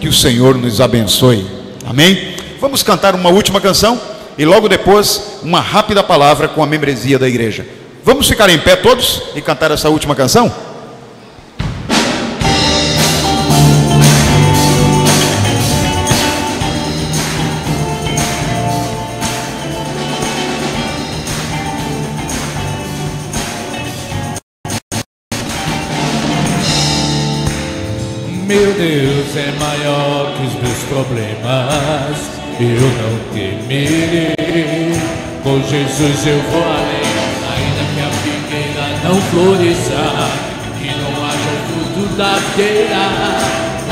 Que o Senhor nos abençoe. Amém. Vamos cantar uma última canção e logo depois uma rápida palavra com a membresia da igreja. Vamos ficar em pé todos e cantar essa última canção? Deus é maior que os meus problemas, eu não temerei. Com Jesus eu vou além, ainda que a figueira não floresça e não haja o fruto da videira,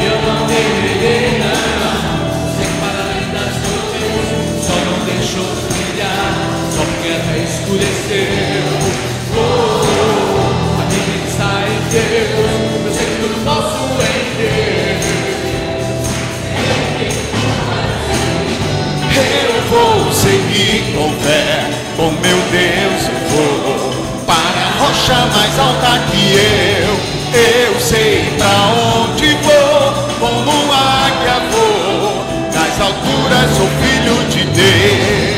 eu não temerei, não. Separarei das nuvens, só não deixou brilhar, só porque até escureceu. A minha está em Deus, eu sei que tudo posso em Deus. Eu vou seguir com fé, com meu Deus eu vou para a rocha mais alta que eu sei pra onde vou, como águia vou, nas alturas sou filho de Deus.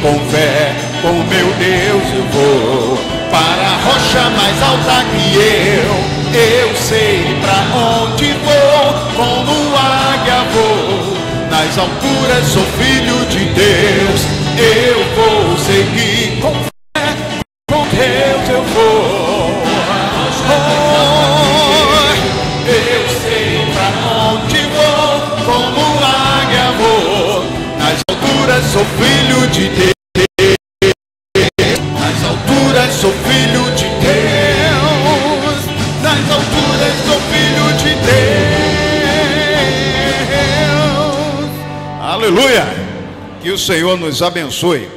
Com fé, com meu Deus eu vou para a rocha mais alta que eu sei pra onde vou, como águia vou, nas alturas sou filho de Deus. Eu vou seguir com fé, com Deus eu vou. Eu sei pra onde vou, como águia vou, nas alturas sou filho de Deus. Sou filho de Deus, nas alturas sou filho de Deus. Aleluia! Que o Senhor nos abençoe.